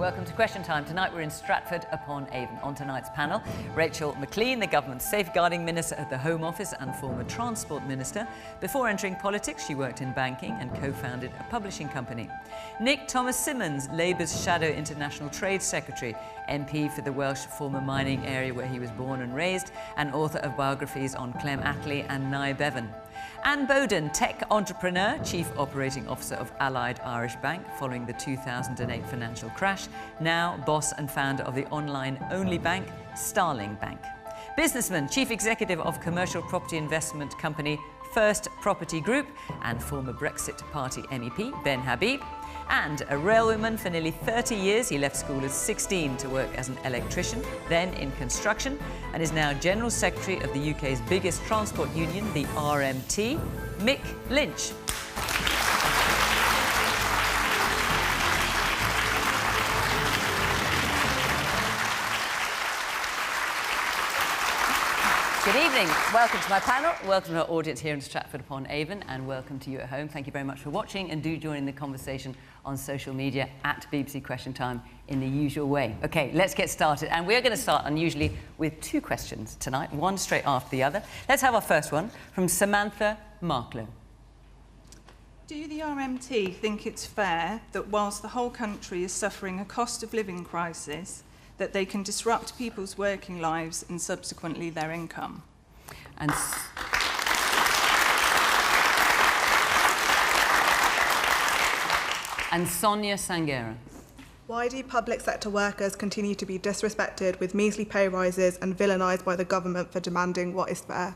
Welcome to Question Time. Tonight we're in Stratford-upon-Avon. On tonight's panel, Rachel Maclean, the government's safeguarding minister at the Home Office and former transport minister. Before entering politics, she worked in banking and co-founded a publishing company. Nick Thomas-Symonds, Labour's shadow international trade secretary, MP for the Welsh former mining area where he was born and raised, and author of biographies on Clem Attlee and Nye Bevan. Anne Boden, tech entrepreneur, chief operating officer of Allied Irish Bank following the 2008 financial crash, now boss and founder of the online-only bank, Starling Bank. Businessman, chief executive of commercial property investment company First Property Group and former Brexit Party MEP, Ben Habib. And a railwayman for nearly 30 years. He left school at 16 to work as an electrician, then in construction, and is now General Secretary of the UK's biggest transport union, the RMT, Mick Lynch. Good evening. Welcome to my panel. Welcome to our audience here in Stratford-upon-Avon, and welcome to you at home. Thank you very much for watching, and do join in the conversation on social media at BBC Question Time in the usual way. OK, let's get started. And we're going to start unusually with two questions tonight, one straight after the other. Let's have our first one from Samantha Marklow. Do the RMT think it's fair that whilst the whole country is suffering a cost of living crisis, that they can disrupt people's working lives and subsequently their income? And Sonia Sangera. Why do public sector workers continue to be disrespected with measly pay rises and villainised by the government for demanding what is fair?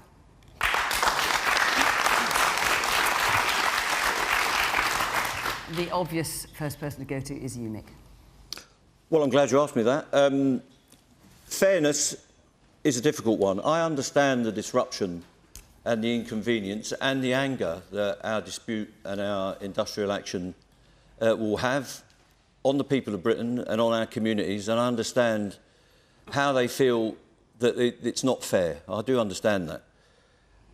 The obvious first person to go to is you, Mick. Well, I'm glad you asked me that. Fairness is a difficult one. I understand the disruption and the inconvenience and the anger that our dispute and our industrial action will have on the people of Britain and on our communities, and I understand how they feel that it's not fair. I do understand that.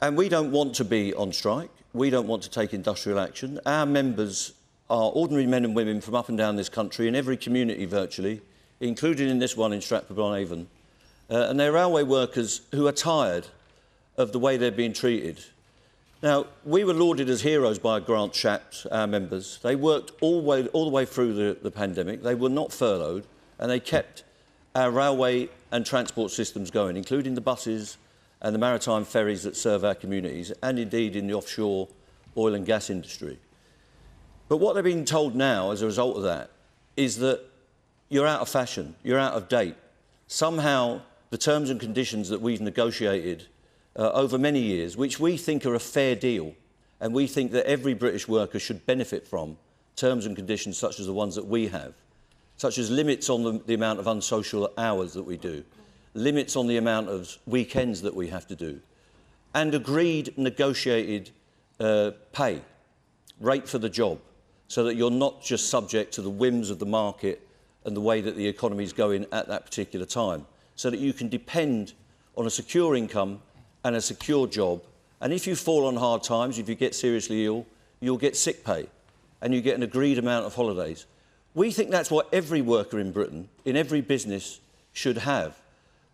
And we don't want to be on strike. We don't want to take industrial action. Our members are ordinary men and women from up and down this country, in every community virtually, including in this one in Stratford-upon-Avon. And they're railway workers who are tired of the way they're being treated. Now, we were lauded as heroes by Grant Shapps, our members. They worked all the way through the pandemic. They were not furloughed, and they kept our railway and transport systems going, including the buses and the maritime ferries that serve our communities, and indeed in the offshore oil and gas industry. But what they're being told now, as a result of that, is that you're out of fashion, you're out of date. Somehow, the terms and conditions that we've negotiated over many years, which we think are a fair deal, and we think that every British worker should benefit from, terms and conditions such as the ones that we have, such as limits on the amount of unsocial hours that we do, limits on the amount of weekends that we have to do, and agreed, negotiated pay, rate for the job, so that you're not just subject to the whims of the market and the way that the economy is going at that particular time, so that you can depend on a secure income and a secure job. And if you fall on hard times, if you get seriously ill, you'll get sick pay and you get an agreed amount of holidays. We think that's what every worker in Britain, in every business, should have.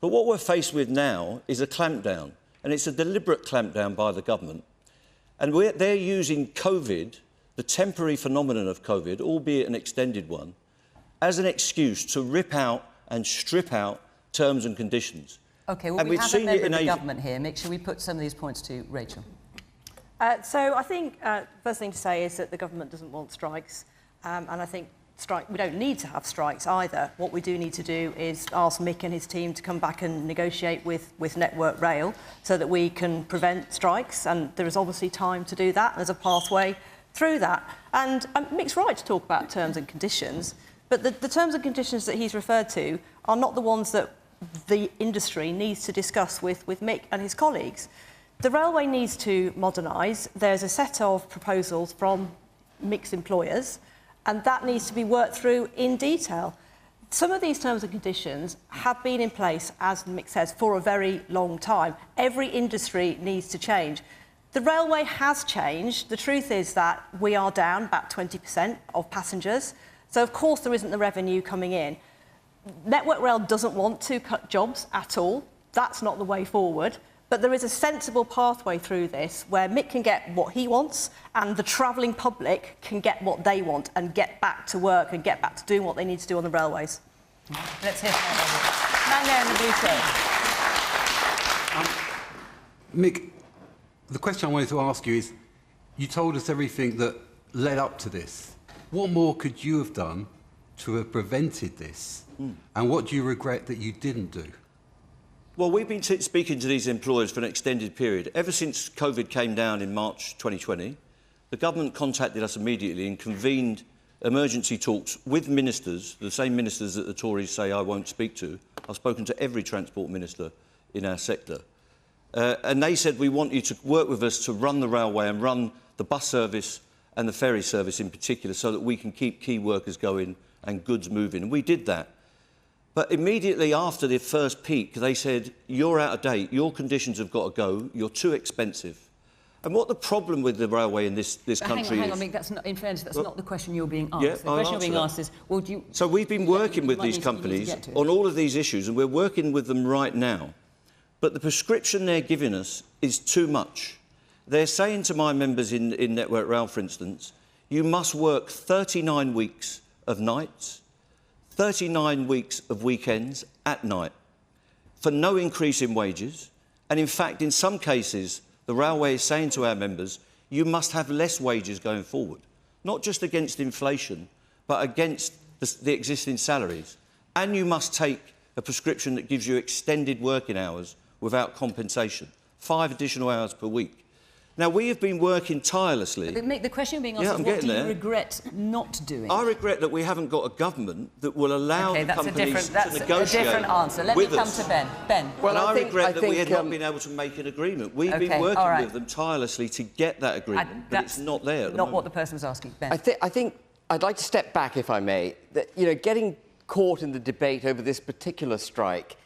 But what we're faced with now is a clampdown, and it's a deliberate clampdown by the government. And they're using COVID, the temporary phenomenon of COVID, albeit an extended one, as an excuse to rip out and strip out terms and conditions. OK, well, we have a member of the government here. Mick, should we put some of these points to Rachel? So I think first thing to say is that the government doesn't want strikes, and I think we don't need to have strikes either. What we do need to do is ask Mick and his team to come back and negotiate with Network Rail so that we can prevent strikes, and there is obviously time to do that. There's a pathway through that. And Mick's right to talk about terms and conditions, but the terms and conditions that he's referred to are not the ones that the industry needs to discuss with Mick and his colleagues. The railway needs to modernise. There's a set of proposals from Mick's employers, and that needs to be worked through in detail. Some of these terms and conditions have been in place, as Mick says, for a very long time. Every industry needs to change. The railway has changed. The truth is that we are down about 20% of passengers. So, of course, there isn't the revenue coming in. Network Rail doesn't want to cut jobs at all. That's not the way forward. But there is a sensible pathway through this where Mick can get what he wants and the travelling public can get what they want and get back to work and get back to doing what they need to do on the railways. Let's hear from that. Man there in the blue shirt. Mick, the question I wanted to ask you is, you told us everything that led up to this. What more could you have done to have prevented this? And what do you regret that you didn't do? Well, we've been speaking to these employers for an extended period. Ever since COVID came down in March 2020, the government contacted us immediately and convened emergency talks with ministers, the same ministers that the Tories say I won't speak to. I've spoken to every transport minister in our sector. And they said, we want you to work with us to run the railway and run the bus service and the ferry service in particular so that we can keep key workers going and goods moving. And we did that. But immediately after the first peak, they said, you're out of date, your conditions have got to go, you're too expensive. And what the problem with the railway in this country hang on, Mick, that's not, in fairness, that's not the question you're being asked. Yeah, the question you're being asked is, well, do you... So we've been working with these companies on all of these issues, and we're working with them right now. But the prescription they're giving us is too much. They're saying to my members in Network Rail, for instance, you must work 39 weeks of nights, 39 weeks of weekends at night for no increase in wages. And in fact, in some cases, the railway is saying to our members, you must have less wages going forward, not just against inflation, but against the existing salaries. And you must take a prescription that gives you extended working hours without compensation, 5 additional hours per week. Now, we have been working tirelessly... But Mick, the question being asked is, what do you regret not doing? I regret that we haven't got a government that will allow the companies to negotiate. That's a different answer. Let me come to Ben. Ben. Well, I regret that we have not been able to make an agreement. We've been working with them tirelessly to get that agreement, but it's not there at the moment. Not what the person was asking. Ben. I think I'd like to step back, if I may. That, you know, getting caught in the debate over this particular strike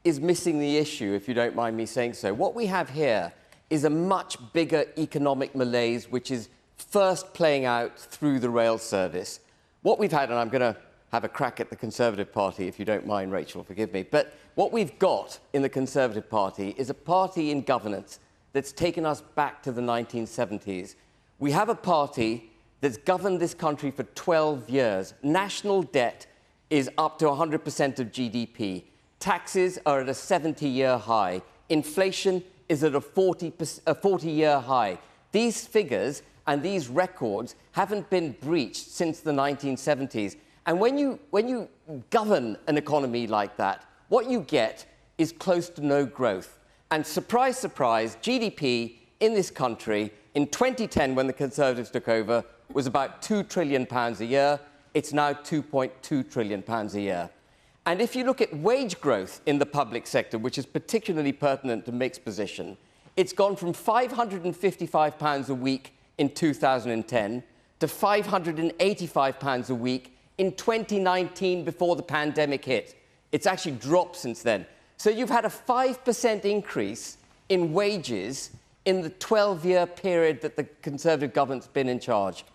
is missing the issue, if you don't mind me saying so. What we have here is a much bigger economic malaise, which is first playing out through the rail service. What we've had, and I'm going to have a crack at the Conservative Party, if you don't mind, Rachel, forgive me, but what we've got in the Conservative Party is a party in governance that's taken us back to the 1970s. We have a party that's governed this country for 12 years. National debt is up to 100% of GDP. Taxes are at a 70-year high. Inflation is at a 40-year high. These figures and these records haven't been breached since the 1970s. And when you govern an economy like that, what you get is close to no growth. And surprise, surprise, GDP in this country in 2010, when the Conservatives took over, was about £2 trillion a year. It's now £2.2 trillion a year. And if you look at wage growth in the public sector, which is particularly pertinent to Mick's position, it's gone from £555 a week in 2010 to £585 a week in 2019 before the pandemic hit. It's actually dropped since then. So you've had a 5% increase in wages in the 12-year period that the Conservative government's been in charge.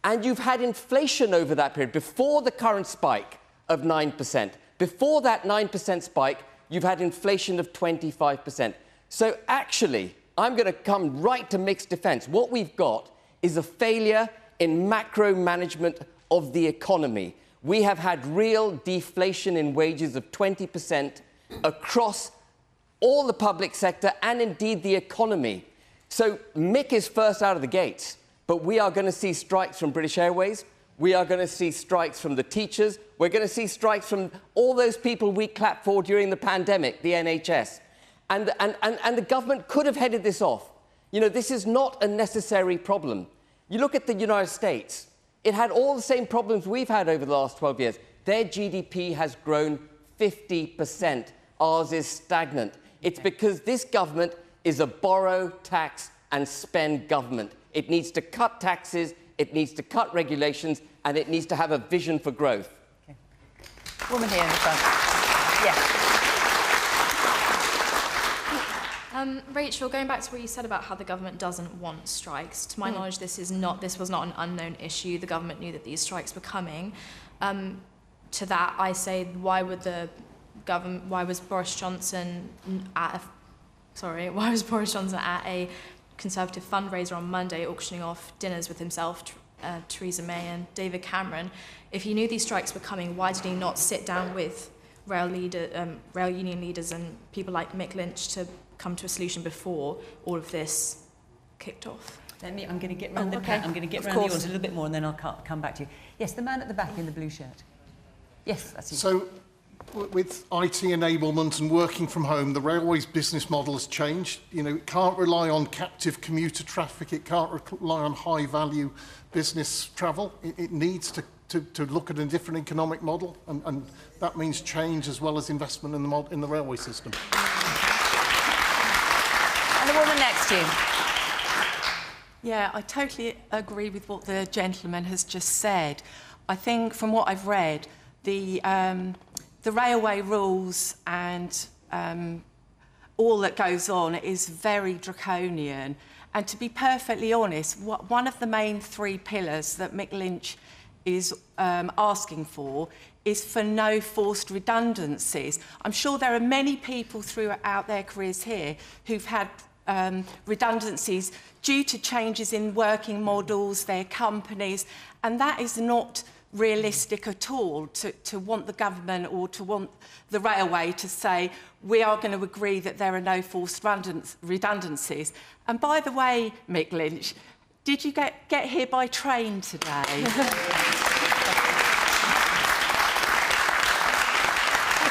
And you've had inflation over that period, before the current spike of 9%. Before that 9% spike, you've had inflation of 25%. So actually, I'm going to come right to Mick's defence. What we've got is a failure in macro management of the economy. We have had real deflation in wages of 20% across all the public sector and indeed the economy. So Mick is first out of the gates, but we are going to see strikes from British Airways. We are going to see strikes from the teachers. We're going to see strikes from all those people we clapped for during the pandemic, the NHS. And the government could have headed this off. You know, this is not a necessary problem. You look at the United States. It had all the same problems we've had over the last 12 years. Their GDP has grown 50%. Ours is stagnant. It's because this government is a borrow, tax and spend government. It needs to cut taxes, it needs to cut regulations, and it needs to have a vision for growth. Okay. Woman here in the front. Yes. Rachel, going back to what you said about how the government doesn't want strikes, to my knowledge, this was not an unknown issue. The government knew that these strikes were coming. To that, I say, why was Boris Johnson at a Conservative fundraiser on Monday auctioning off dinners with himself, Theresa May and David Cameron? If he knew these strikes were coming, why did he not sit down with rail union leaders and people like Mick Lynch to come to a solution before all of this kicked off? I'm going to get round I'm going to get round the audience a little bit more, and then I'll come back to you. Yes, the man at the back in the blue shirt. Yes, that's you. So, with IT enablement and working from home, the railway's business model has changed. You know, it can't rely on captive commuter traffic. It can't rely on high-value business travel. It needs to look at a different economic model, and that means change as well as investment in the railway system. And the woman next to you. Yeah, I totally agree with what the gentleman has just said. I think from what I've read, the railway rules and all that goes on is very draconian. And to be perfectly honest, one of the main 3 pillars that Mick Lynch is asking for is for no forced redundancies. I'm sure there are many people throughout their careers here who've had redundancies due to changes in working models, their companies, and that is not realistic at all to want the government or to want the railway to say we are going to agree that there are no forced redundancies. And by the way, Mick Lynch, did you get here by train today? You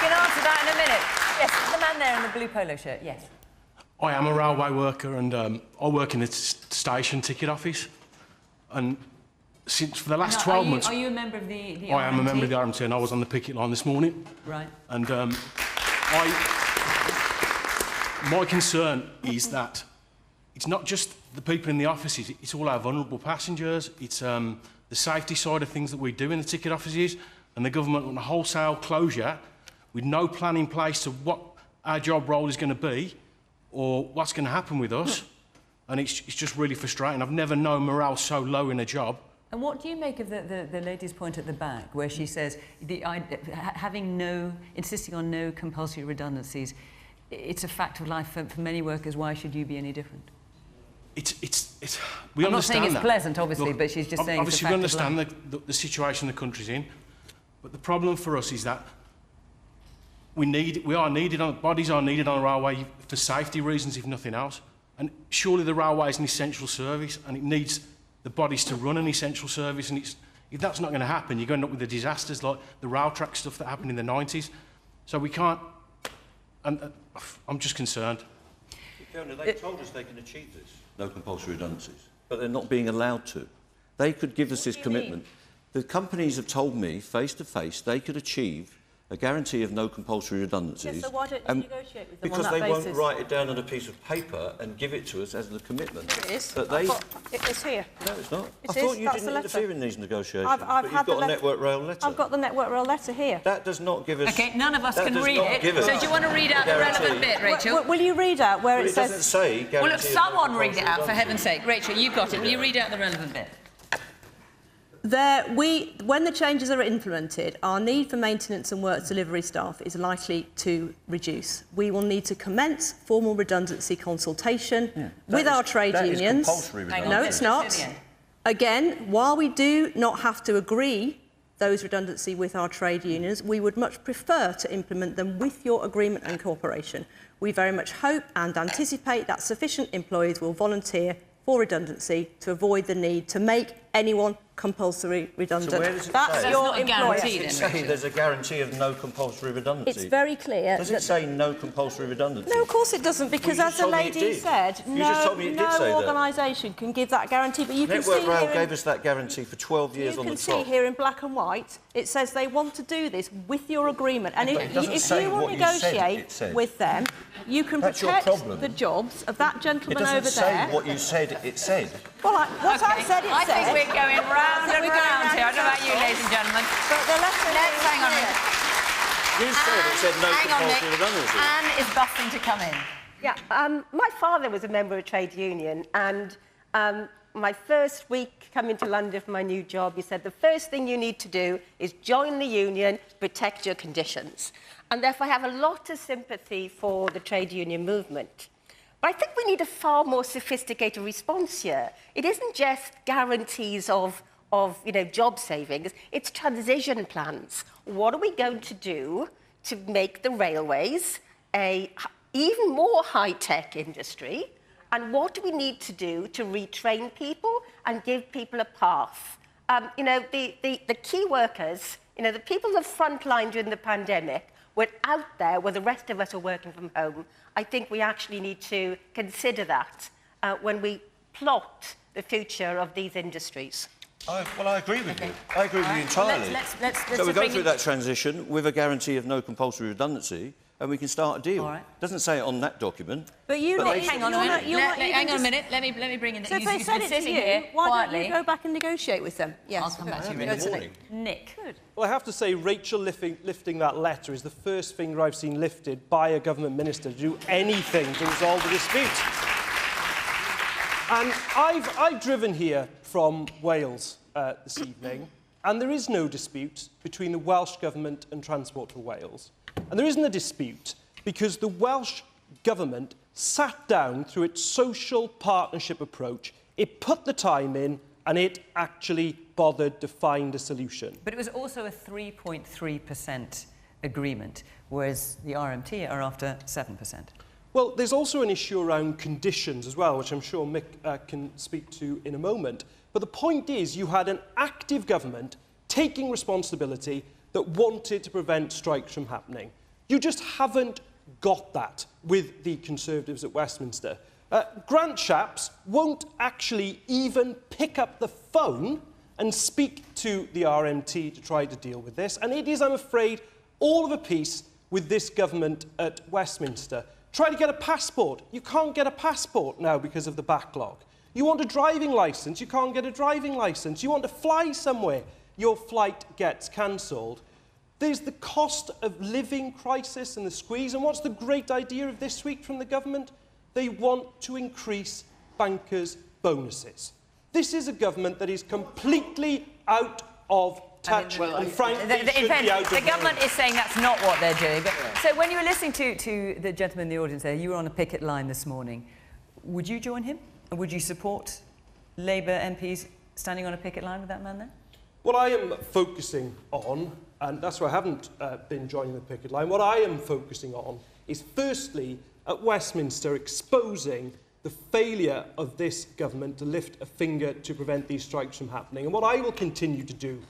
can answer that in a minute. Yes, the man there in the blue polo shirt, yes. I am a railway worker, and I work in the station ticket office. And since for the last 12 months... Are you a member of the RMT? I am a member of the RMT, and I was on the picket line this morning. Right. And my concern is that it's not just the people in the offices, it's all our vulnerable passengers, it's the safety side of things that we do in the ticket offices, and the government on a wholesale closure with no plan in place to what our job role is going to be or what's going to happen with us. And it's just really frustrating. I've never known morale so low in a job. And what do you make of the lady's point at the back, where she says insisting on no compulsory redundancies, it's a fact of life for many workers. Why should you be any different? We I'm not saying it's that. pleasant, obviously, Look, but she's just saying obviously it's a fact we understand the situation the country's in, but the problem for us is that bodies are needed on the railway for safety reasons, if nothing else. And surely the railway is an essential service, and it needs the bodies to run an essential service. And if that's not going to happen, you're going to end up with the disasters like the rail track stuff that happened in the 90s. So we can't. And I'm just concerned. Fiona, they told us they can achieve this, no compulsory redundancies, but they're not being allowed to. They could give us this commitment. The companies have told me, face to face, they could achieve a guarantee of no compulsory redundancies. Yes, so why don't you negotiate with them because on that they basis? won't write it down on a piece of paper and give it to us as the commitment. It is. But they... It's here. No, it's not. It I thought you That's didn't the letter. interfere in these negotiations, I've but you've got a Network Rail letter. I've got the Network Rail letter here. That does not give us... OK, none of us can read it. So do you want to read out the relevant bit, Rachel? Will you read out where it says... It doesn't say... Well, look, someone read it out, for heaven's sake. Rachel, you've got it. Will you read out the relevant bit? When the changes are implemented, our need for maintenance and work delivery staff is likely to reduce. We will need to commence formal redundancy consultation with our trade unions. That is compulsory redundancy. No, it's not. Again, while we do not have to agree those redundancy with our trade unions, we would much prefer to implement them with your agreement and cooperation. We very much hope and anticipate that sufficient employees will volunteer for redundancy to avoid the need to make anyone compulsory redundant. So where does it That's say? your That's not a employer. guarantee, Does it say there's a guarantee of no compulsory redundancy? It's very clear. Does it say no compulsory redundancy? No, of course it doesn't, because Well, as the lady said, no organisation can give that guarantee. But you can see Network Rail here gave us that guarantee for 12 years on the top. You can see here in black and white, it says they want to do this with your agreement. And if you will negotiate with them, you can protect the jobs of that gentleman over there. It doesn't say what you said it said. Well, what I said it said. I think we're going round and round here. I don't know about you, ladies and gentlemen. But the letter Let's hang on a minute. You said it said no compulsory redundancy. Anne is busting to come in. Yeah, my father was a member of a trade union, and my first week coming to London for my new job, he said, the first thing you need to do is join the union, protect your conditions. And therefore, I have a lot of sympathy for the trade union movement. But I think we need a far more sophisticated response here. It isn't just guarantees of job savings, it's transition plans. What are we going to do to make the railways a even more high-tech industry? And what do we need to do to retrain people and give people a path? The key workers, the people on the front line during the pandemic, were out there where the rest of us are working from home. I think we actually need to consider that when we plot the future of these industries. I agree with you. I agree with you entirely. So we're going through that transition with a guarantee of no compulsory redundancy, and we can start a deal. It doesn't say it on that document. But hang on a minute. Let me bring in. So if they said it to you, why don't you go back and negotiate with them? Yes, I'll come back to you in the morning. Nick. Good. Well, I have to say, Rachel lifting that letter is the first finger I've seen lifted by a government minister to do anything to resolve the dispute. And I've driven here from Wales this evening, and there is no dispute between the Welsh Government and Transport for Wales. And there isn't a dispute because the Welsh Government sat down through its social partnership approach. It put the time in, and it actually bothered to find a solution. But it was also a 3.3% agreement, whereas the RMT are after 7%. Well, there's also an issue around conditions as well, which I'm sure Mick can speak to in a moment. But the point is, you had an active government taking responsibility that wanted to prevent strikes from happening. You just haven't got that with the Conservatives at Westminster. Grant Shapps won't actually even pick up the phone and speak to the RMT to try to deal with this. And it is, I'm afraid, all of a piece with this government at Westminster. Try to get a passport. You can't get a passport now because of the backlog. You want a driving licence, you can't get a driving licence. You want to fly somewhere, your flight gets cancelled. There's the cost of living crisis and the squeeze. And what's the great idea of this week from the government? They want to increase bankers' bonuses. This is a government that is completely out of touch, and frankly, the government is saying that's not what they're doing. But, so when you were listening to the gentleman in the audience there, you were on a picket line this morning. Would you join him? And would you support Labour MPs standing on a picket line with that man there? What I am focusing on, and that's why I haven't been joining the picket line, what I am focusing on is firstly at Westminster exposing the failure of this government to lift a finger to prevent these strikes from happening. And what I will continue to do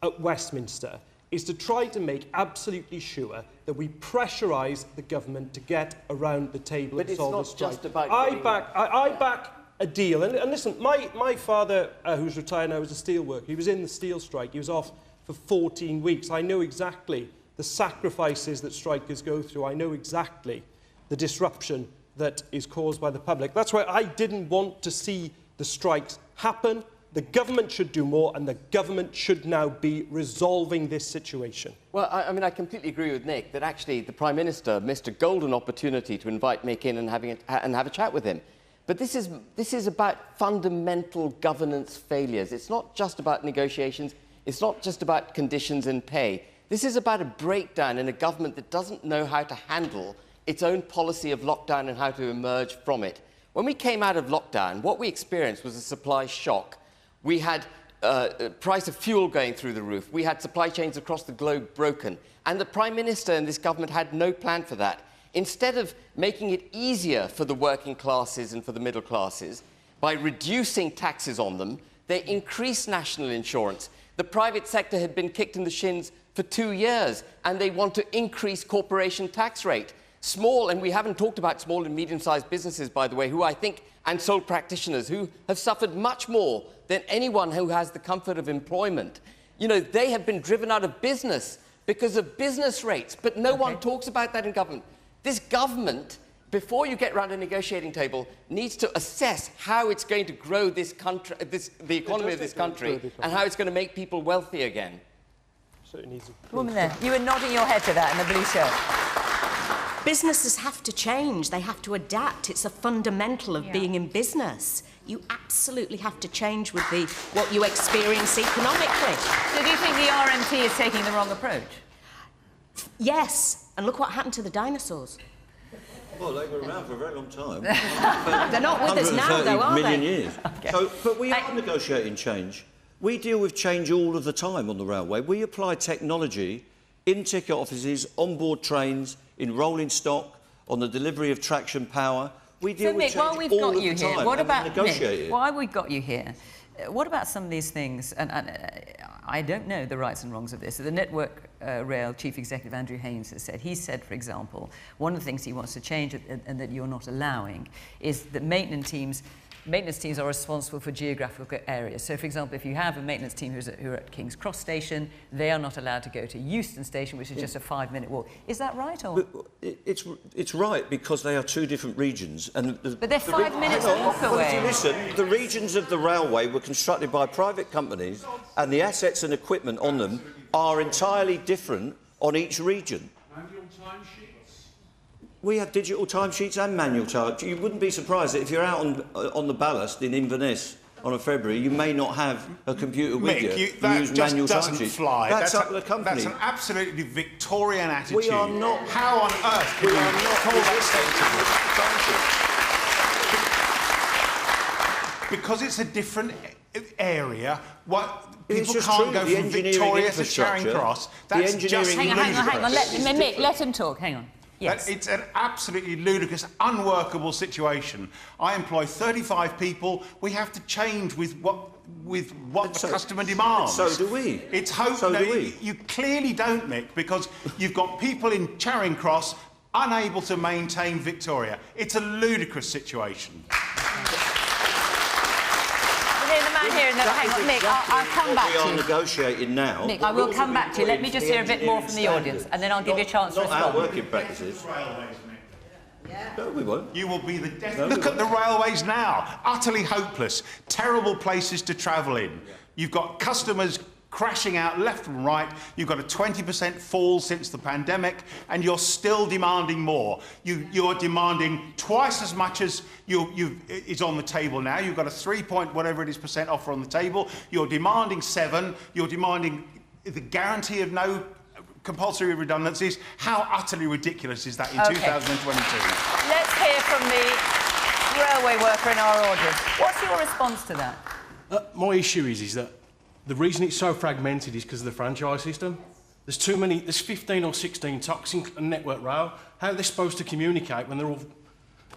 at Westminster is to try to make absolutely sure that we pressurise the government to get around the table and solve the strike. I back a deal. And listen, my father, who's retired now, was a steel worker. He was in the steel strike. He was off for 14 weeks. I know exactly the sacrifices that strikers go through. I know exactly the disruption that is caused by the public. That's why I didn't want to see the strikes happen. The government should do more, and the government should now be resolving this situation. Well, I completely agree with Nick that actually the Prime Minister missed a golden opportunity to invite Mick in and have a chat with him. But this is about fundamental governance failures. It's not just about negotiations. It's not just about conditions and pay. This is about a breakdown in a government that doesn't know how to handle its own policy of lockdown and how to emerge from it. When we came out of lockdown, what we experienced was a supply shock. We had price of fuel going through the roof. We had supply chains across the globe broken. And the Prime Minister and this government had no plan for that. Instead of making it easier for the working classes and for the middle classes, by reducing taxes on them, they increased national insurance. The private sector had been kicked in the shins for 2 years, and they want to increase corporation tax rate. Small, and we haven't talked about small and medium-sized businesses, by the way, who I think, and sole practitioners, who have suffered much more than anyone who has the comfort of employment. You know, they have been driven out of business because of business rates, but no one talks about that in government. This government, before you get round a negotiating table, needs to assess how it's going to grow this country, the economy of this country, and how it's going to make people wealthy again. So it needs a woman there, you were nodding your head to that in the blue shirt. Businesses have to change. They have to adapt. It's a fundamental of being in business. you absolutely have to change with what you experience economically. So do you think the RMT is taking the wrong approach? Yes, and look what happened to the dinosaurs. Well, they were around for a very long time. They're not with us now, though, are million they? years. Okay. So, but we are negotiating change. We deal with change all of the time on the railway. We apply technology in ticket offices, on board trains, in rolling stock, on the delivery of traction power. We deal with Mick, change while we've all got of you the here, time, what and we about negotiate Mick, it. while we've got you here, what about some of these things? And I don't know the rights and wrongs of this. The Network Rail Chief Executive Andrew Haynes has said. He said, for example, one of the things he wants to change and that you're not allowing is that maintenance teams are responsible for geographical areas. So, for example, if you have a maintenance team who are at King's Cross Station, they are not allowed to go to Euston Station, which is just a 5-minute walk. Is that right? Or? It's right because they are two different regions. And but they're 5 minutes walk away. Well, if you listen, the regions of the railway were constructed by private companies and the assets and equipment on them are entirely different on each region. We have digital timesheets and manual timesheets. You wouldn't be surprised that if you're out on the ballast in Inverness on a February, you may not have a computer with you. That use just manual doesn't timesheets. fly. That's up to the company. That's an absolutely Victorian attitude. We are not. How on earth can you call that sensible? Because it's a different area. People can't go from Victoria to Charing Cross. That's just hang on. Let him talk. Hang on. Yes. It's an absolutely ludicrous, unworkable situation. I employ 35 people. We have to change with what the customer demands. So do we. It's hope. So no, do we. You clearly don't, Mick, because you've got people in Charing Cross unable to maintain Victoria. It's a ludicrous situation. Hang on, Mick, I'll come back to you. We are negotiating now. Mick, I will come back to you. Let me just hear a bit more from the audience, and then I'll give you a chance to respond. Not our working practices. No, we won't. You will be the death. Look at the railways now. Utterly hopeless. Terrible places to travel in. You've got customers crashing out left and right. You've got a 20% fall since the pandemic, and you're still demanding more. You're demanding twice as much as is on the table now. You've got a 3% offer on the table. You're demanding 7. You're demanding the guarantee of no compulsory redundancies. How utterly ridiculous is that in 2022? Let's hear from the railway worker in our audience. What's your response to that? My issue is that the reason it's so fragmented is because of the franchise system. There's too many, there's 15 or 16 TOCs in Network Rail. How are they supposed to communicate when they're all,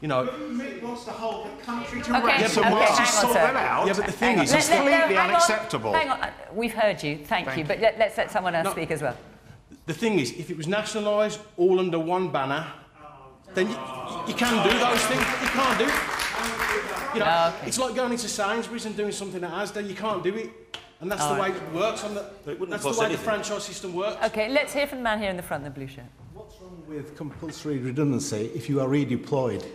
you know... Mick wants to hold the country to ransom. So once you sort that out, yeah, but the thing is, it's completely unacceptable. Hang on, we've heard you, thank you, but let's let someone else speak as well. The thing is, if it was nationalised, all under one banner, then you can do those things, but you can't do it. You know, it's like going into Sainsbury's and doing something at Asda, you can't do it. And that's the way it works. That's the way the franchise system works. OK, let's hear from the man here in the front, the blue shirt. What's wrong with compulsory redundancy if you are redeployed?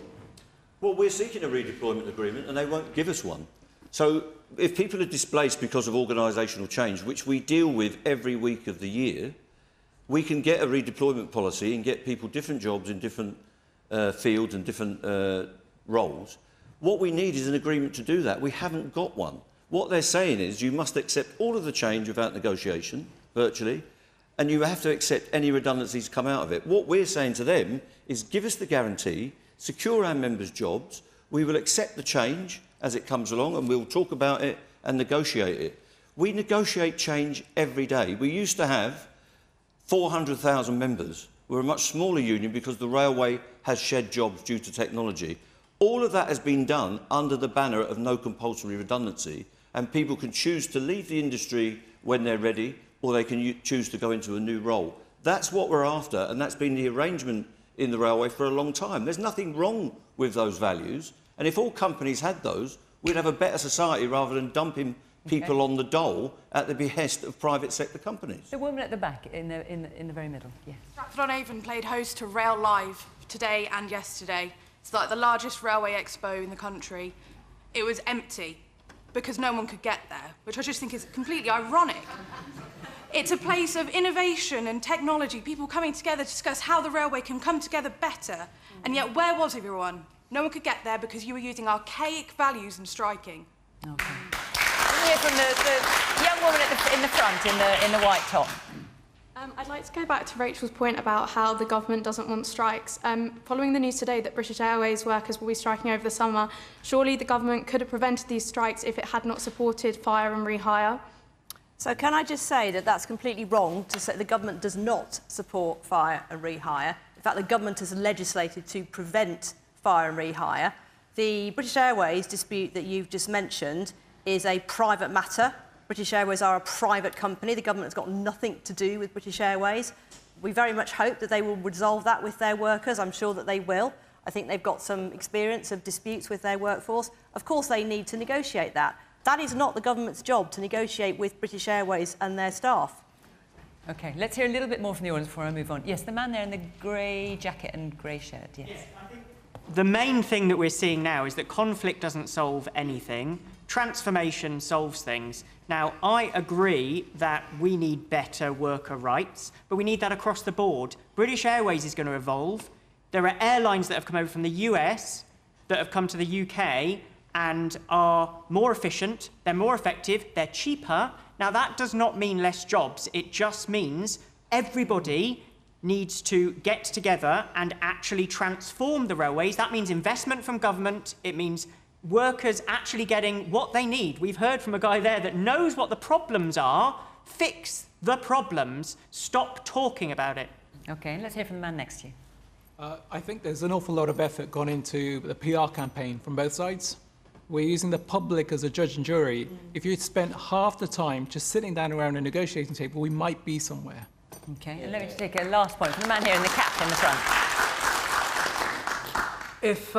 Well, we're seeking a redeployment agreement and they won't give us one. So if people are displaced because of organisational change, which we deal with every week of the year, we can get a redeployment policy and get people different jobs in different fields and different roles. What we need is an agreement to do that. We haven't got one. What they're saying is you must accept all of the change without negotiation, virtually, and you have to accept any redundancies come out of it. What we're saying to them is give us the guarantee, secure our members' jobs, we will accept the change as it comes along and we'll talk about it and negotiate it. We negotiate change every day. We used to have 400,000 members. We're a much smaller union because the railway has shed jobs due to technology. All of that has been done under the banner of no compulsory redundancy, and people can choose to leave the industry when they're ready, or they can choose to go into a new role. That's what we're after, and that's been the arrangement in the railway for a long time. There's nothing wrong with those values, and if all companies had those, we'd have a better society rather than dumping people on the dole at the behest of private sector companies. The woman at the back, in the very middle, yes. Stratford-upon-Avon played host to Rail Live today and yesterday. It's like the largest railway expo in the country. It was empty because no one could get there, which I just think is completely ironic. It's a place of innovation and technology, people coming together to discuss how the railway can come together better. And yet, where was everyone? No one could get there because you were using archaic values and striking. Okay. We'll hear from the young woman in the front, in the white top. I'd like to go back to Rachel's point about how the government doesn't want strikes. Following the news today that British Airways workers will be striking over the summer, surely the government could have prevented these strikes if it had not supported fire and rehire. So can I just say that that's completely wrong to say the government does not support fire and rehire. In fact, the government has legislated to prevent fire and rehire. The British Airways dispute that you've just mentioned is a private matter. British Airways are a private company. The government has got nothing to do with British Airways. We very much hope that they will resolve that with their workers. I'm sure that they will. I think they've got some experience of disputes with their workforce. Of course, they need to negotiate that. That is not the government's job to negotiate with British Airways and their staff. OK, let's hear a little bit more from the audience before I move on. Yes, the man there in the grey jacket and grey shirt, yes. I think the main thing that we're seeing now is that conflict doesn't solve anything. Transformation solves things. Now, I agree that we need better worker rights, but we need that across the board. British Airways is going to evolve. There are airlines that have come over from the US that have come to the UK and are more efficient, they're more effective, they're cheaper. Now, that does not mean less jobs. It just means everybody needs to get together and actually transform the railways. That means investment from government. It means workers actually getting what they need. We've heard from a guy there that knows what the problems are. Fix the problems. Stop talking about it. OK, let's hear from the man next to you. I think there's an awful lot of effort gone into the PR campaign from both sides. We're using the public as a judge and jury. If you'd spent half the time just sitting down around a negotiating table, we might be somewhere. OK, and let me just take a last point from the man here in the cap in the front. If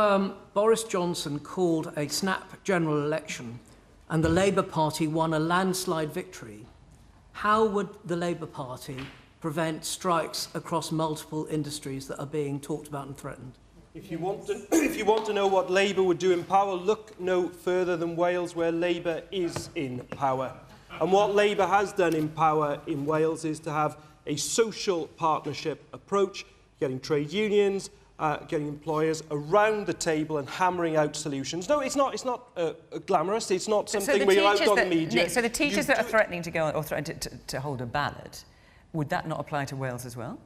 Boris Johnson called a snap general election and the Labour Party won a landslide victory, how would the Labour Party prevent strikes across multiple industries that are being talked about and threatened? If you want to know what Labour would do in power, look no further than Wales, where Labour is in power. And what Labour has done in power in Wales is to have a social partnership approach, getting trade unions, getting employers around the table and hammering out solutions. No, it's not glamorous. It's not something where you're out on the media. Nick, so the teachers that are threatening to go or threatening to hold a ballot, would that not apply to Wales as well?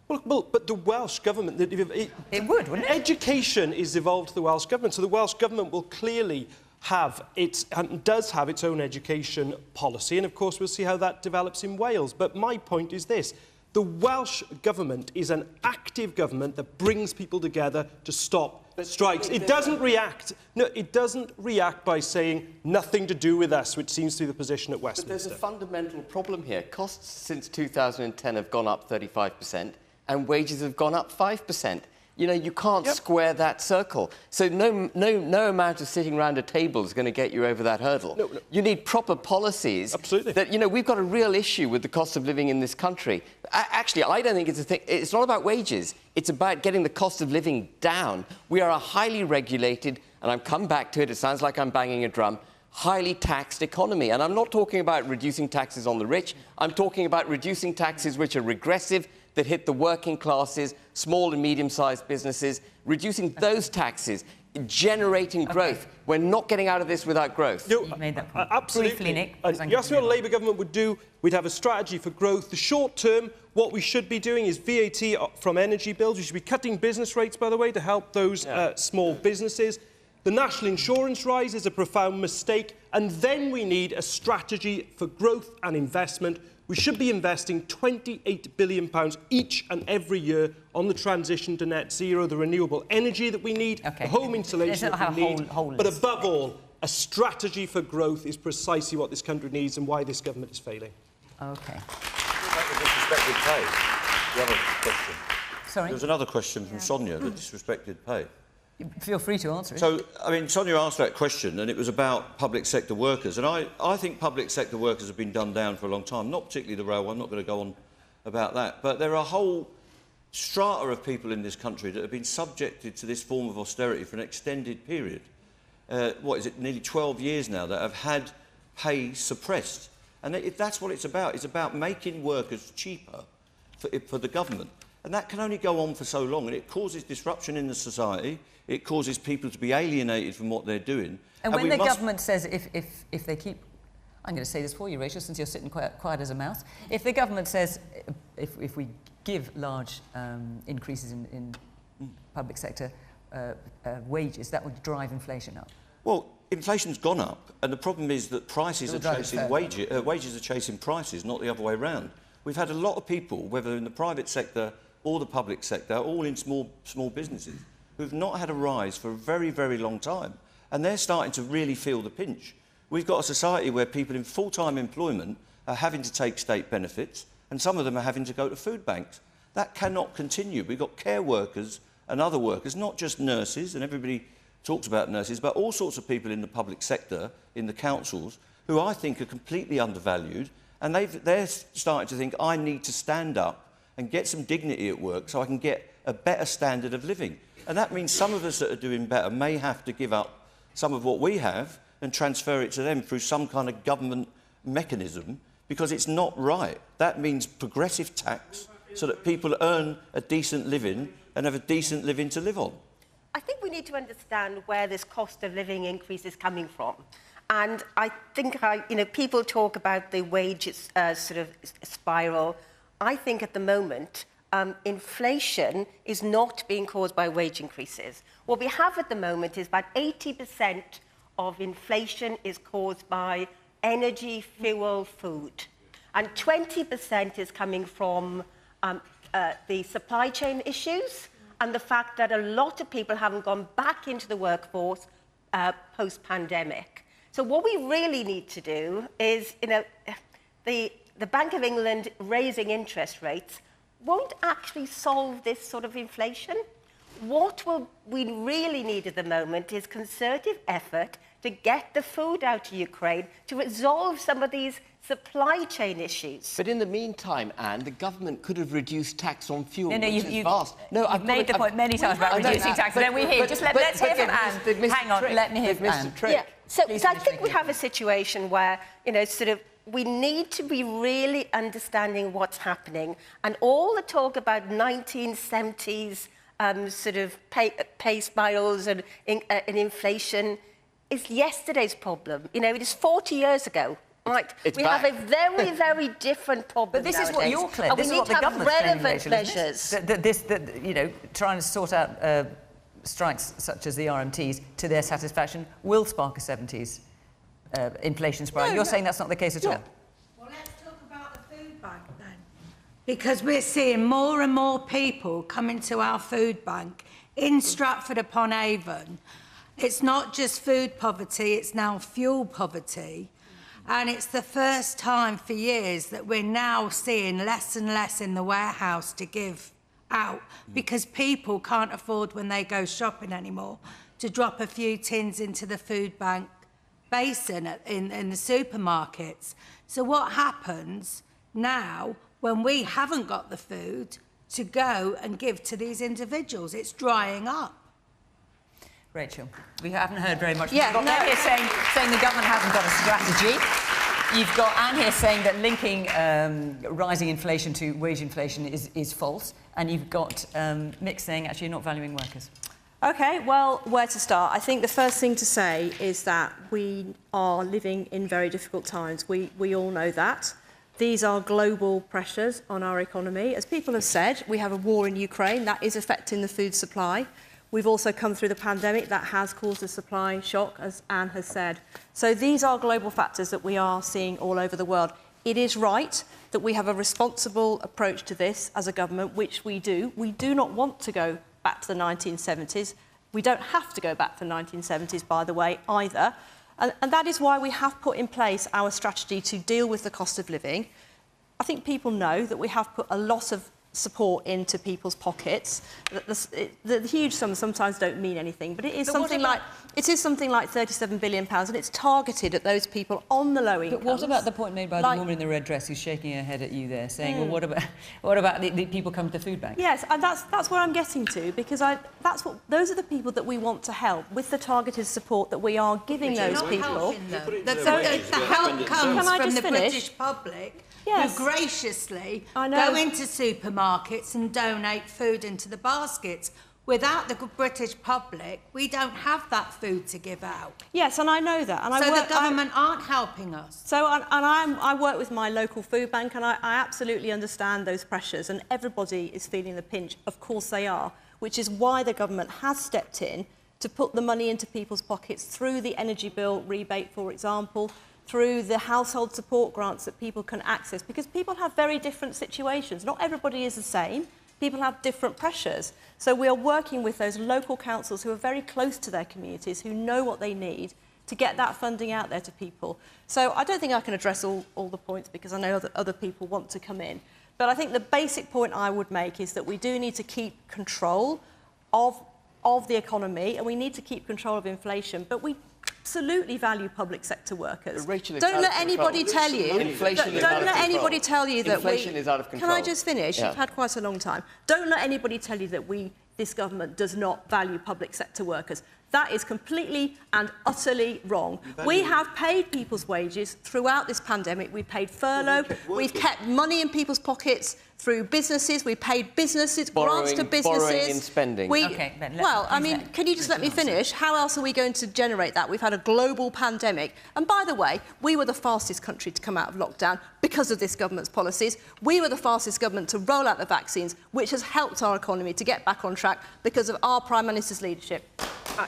Well, but the Welsh government... It would, wouldn't it? Education is devolved to the Welsh government, so the Welsh government will clearly have and does have its own education policy, and of course we'll see how that develops in Wales. But my point is this: the Welsh government is an active government that brings people together to stop strikes. It doesn't react. No, it doesn't react by saying nothing to do with us, which seems to be the position at Westminster. But there's a fundamental problem here. Costs since 2010 have gone up 35%, and wages have gone up 5%. You know, you can't square that circle. So no amount of sitting around a table is going to get you over that hurdle. No. You need proper policies. Absolutely. That, you know, we've got a real issue with the cost of living in this country. Actually, I don't think it's a thing. It's not about wages. It's about getting the cost of living down. We are a highly regulated, and I'm come back to it, it sounds like I'm banging a drum, highly taxed economy. And I'm not talking about reducing taxes on the rich. I'm talking about reducing taxes which are regressive, that hit the working classes, small and medium-sized businesses, reducing those taxes, generating growth. We're not getting out of this without growth. You made that point. Absolutely. Briefly, Nick. You asked me what the Labour government would do. We'd have a strategy for growth. The short term, what we should be doing is VAT from energy bills. We should be cutting business rates, by the way, to help those small businesses. The national insurance rise is a profound mistake. And then we need a strategy for growth and investment. We should be investing £28 billion each and every year on the transition to net zero, the renewable energy that we need, the home insulation that we need. But above all, a strategy for growth is precisely what this country needs and why this government is failing. OK. Disrespected pay. The other question. Sorry? There was another question from Sonia, the disrespected pay. Feel free to answer it. So, I mean, Sonia asked that question, and it was about public sector workers. And I think public sector workers have been done down for a long time, not particularly the railway. I'm not going to go on about that. But there are a whole strata of people in this country that have been subjected to this form of austerity for an extended period. What is it, nearly 12 years now, that have had pay suppressed. And that's what it's about. It's about making workers cheaper for the government. And that can only go on for so long, and it causes disruption in the society. It causes people to be alienated from what they're doing. And when the government says if they keep... I'm going to say this for you, Rachel, since you're sitting quiet as a mouse. If the government says if we give large increases in public sector wages, that would drive inflation up. Well, inflation's gone up, and the problem is that prices are chasing wages are chasing prices, not the other way around. We've had a lot of people, whether in the private sector or the public sector, all in small businesses, who've not had a rise for a very, very long time, and they're starting to really feel the pinch. We've got a society where people in full-time employment are having to take state benefits, and some of them are having to go to food banks. That cannot continue. We've got care workers and other workers, not just nurses, and everybody talks about nurses, but all sorts of people in the public sector, in the councils, who I think are completely undervalued, and they're starting to think, I need to stand up and get some dignity at work so I can get a better standard of living. And that means some of us that are doing better may have to give up some of what we have and transfer it to them through some kind of government mechanism, because it's not right. That means progressive tax so that people earn a decent living and have a decent living to live on. I think we need to understand where this cost of living increase is coming from. And I think, people talk about the wage sort of spiral. I think at the moment, inflation is not being caused by wage increases. What we have at the moment is about 80% of inflation is caused by energy, fuel, food. And 20% is coming from the supply chain issues and the fact that a lot of people haven't gone back into the workforce post-pandemic. So what we really need to do is, the Bank of England raising interest rates won't actually solve this sort of inflation. What we really need at the moment is concerted effort to get the food out of Ukraine, to resolve some of these supply chain issues. But in the meantime, Anne, the government could have reduced tax on fuel, you've made the point many times about reducing tax. Then we hear. Let's hear from Anne. Hang on, let me hear from Anne. Yeah. So I think we have a situation where, we need to be really understanding what's happening. And all the talk about 1970s pay spirals and inflation is yesterday's problem. It is 40 years ago. Right, we have a very, very different problem. But this is what you're claiming. This is what the government's relevant measures. Trying to sort out strikes such as the RMTs to their satisfaction will spark a 70s inflation spiral. You're saying that's not the case at all. Well, let's talk about the food bank then, because we're seeing more and more people coming to our food bank in Stratford-upon-Avon. It's not just food poverty; it's now fuel poverty. And it's the first time for years that we're now seeing less and less in the warehouse to give out, because people can't afford, when they go shopping anymore, to drop a few tins into the food bank basin in the supermarkets. So what happens now when we haven't got the food to go and give to these individuals? It's drying up. Rachel, we haven't heard very much. Yeah, you've got Ben here saying the government hasn't got a strategy. You've got Anne here saying that linking rising inflation to wage inflation is false. And you've got Mick saying, actually, you're not valuing workers. OK, well, where to start? I think the first thing to say is that we are living in very difficult times. We all know that. These are global pressures on our economy. As people have said, we have a war in Ukraine that is affecting the food supply. We've also come through the pandemic that has caused a supply shock, as Anne has said. So these are global factors that we are seeing all over the world. It is right that we have a responsible approach to this as a government, which we do. We do not want to go back to the 1970s. We don't have to go back to the 1970s, by the way, either. And that is why we have put in place our strategy to deal with the cost of living. I think people know that we have put a lot of support into people's pockets. The huge sums sometimes don't mean anything, but it is something like £37 billion, and it's targeted at those people on the low incomes. But what about the point made by the woman in the red dress who's shaking her head at you there, saying, well, what about the people coming to the food bank? Yes, and that's where I'm getting to, because those are the people that we want to help with the targeted support that we are giving those people. The help comes from the British public, who graciously go into supermarkets supermarkets and donate food into the baskets. Without the British public, we don't have that food to give out. Yes, and I know that. And so the government aren't helping us. So I work with my local food bank, and I absolutely understand those pressures, and everybody is feeling the pinch. Of course they are, which is why the government has stepped in to put the money into people's pockets through the energy bill rebate, for example, through the household support grants that people can access, because people have very different situations. Not everybody is the same. People have different pressures. So we are working with those local councils who are very close to their communities, who know what they need to get that funding out there to people. So I don't think I can address all the points because I know that other people want to come in. But I think the basic point I would make is that we do need to keep control of the economy, and we need to keep control of inflation. But we absolutely value public sector workers. Rachel, don't let anybody tell you. Inflation is don't out of let control. anybody tell you that inflation is out of control. Can I just finish? Yeah. You've had quite a long time. Don't let anybody tell you that this government does not value public sector workers. That is completely and utterly wrong. We have paid people's wages throughout this pandemic. We've paid furlough. We've kept money in people's pockets through businesses. We've paid businesses, grants to businesses. Borrowing and spending. Okay, Ben, can you just let me finish? How else are we going to generate that? We've had a global pandemic. And by the way, we were the fastest country to come out of lockdown because of this government's policies. We were the fastest government to roll out the vaccines, which has helped our economy to get back on track because of our Prime Minister's leadership. We've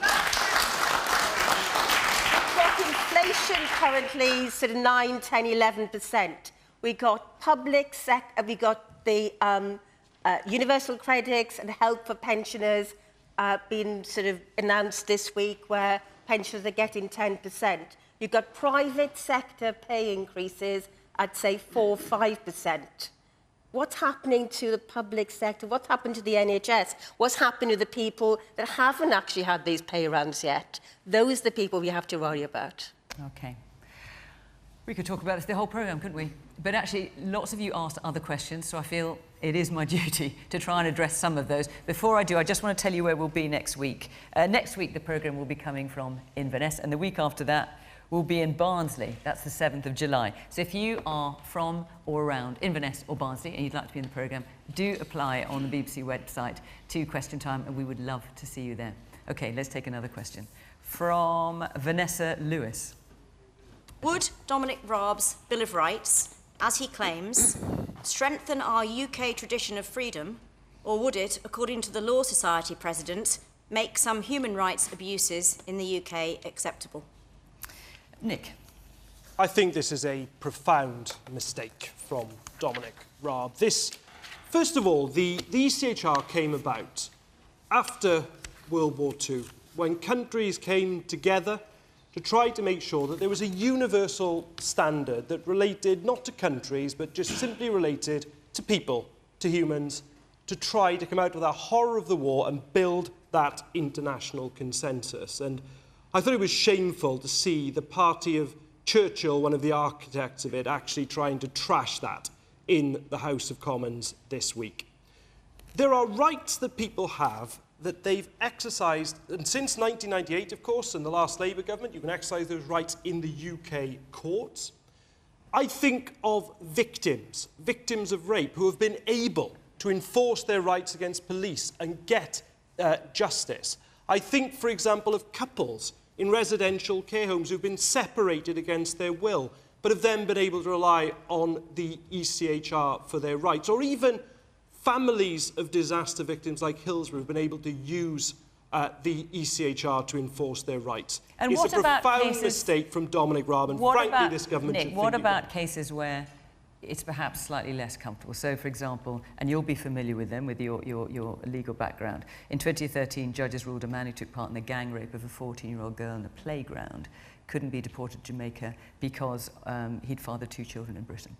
got inflation currently sort of 9, 10, 11%. We got public sector, we got the universal credits and help for pensioners being sort of announced this week, where pensioners are getting 10%. You've got private sector pay increases at, say, 4 or 5%. What's happening to the public sector? What's happened to the NHS? What's happened to the people that haven't actually had these pay rounds yet? Those are the people we have to worry about. Okay. We could talk about this the whole programme, couldn't we? But actually, lots of you asked other questions, so I feel it is my duty to try and address some of those. Before I do, I just want to tell you where we'll be next week. Next week, the programme will be coming from Inverness, and the week after that, will be in Barnsley. That's the 7th of July. So if you are from or around Inverness or Barnsley and you'd like to be in the programme, do apply on the BBC website to Question Time, and we would love to see you there. OK, let's take another question. From Vanessa Lewis. Would Dominic Raab's Bill of Rights, as he claims, strengthen our UK tradition of freedom, or would it, according to the Law Society president, make some human rights abuses in the UK acceptable? Nick. I think this is a profound mistake from Dominic Raab. First of all, the ECHR came about after World War II, when countries came together to try to make sure that there was a universal standard that related not to countries, but just simply related to people, to humans, to try to come out of that horror of the war and build that international consensus. And I thought it was shameful to see the party of Churchill, one of the architects of it, actually trying to trash that in the House of Commons this week. There are rights that people have that they've exercised, and since 1998, of course, and the last Labour government, you can exercise those rights in the UK courts. I think of victims of rape, who have been able to enforce their rights against police and get justice. I think, for example, of couples in residential care homes who've been separated against their will, but have then been able to rely on the ECHR for their rights. Or even families of disaster victims like Hillsborough have been able to use the ECHR to enforce their rights. And it's what a about profound cases, mistake from Dominic Raab, and frankly, this government should Nick, think what about about cases where it's perhaps slightly less comfortable? So, for example, and you'll be familiar with them with your legal background. In 2013, judges ruled a man who took part in the gang rape of a 14-year-old girl in a playground couldn't be deported to Jamaica because he'd fathered 2 children in Britain.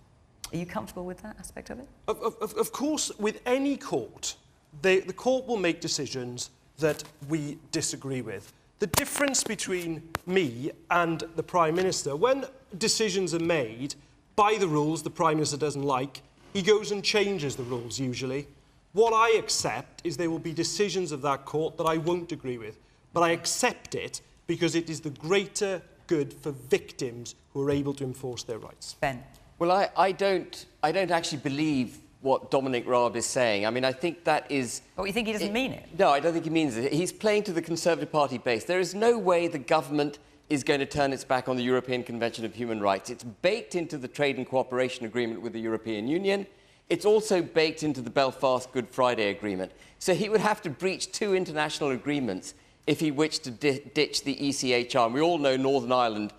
Are you comfortable with that aspect of it? Of course, with any court, the court will make decisions that we disagree with. The difference between me and the Prime Minister, when decisions are made by the rules the Prime Minister doesn't like, he goes and changes the rules usually. What I accept is there will be decisions of that court that I won't agree with, but I accept it because it is the greater good for victims who are able to enforce their rights. Ben. Well, I don't actually believe what Dominic Raab is saying. I mean, I think that is... But you think he doesn't mean it? No, I don't think he means it. He's playing to the Conservative Party base. There is no way the government is going to turn its back on the European Convention of Human Rights. It's baked into the Trade and Cooperation Agreement with the European Union. It's also baked into the Belfast Good Friday Agreement. So he would have to breach 2 international agreements if he wished to ditch the ECHR. And we all know Northern Ireland,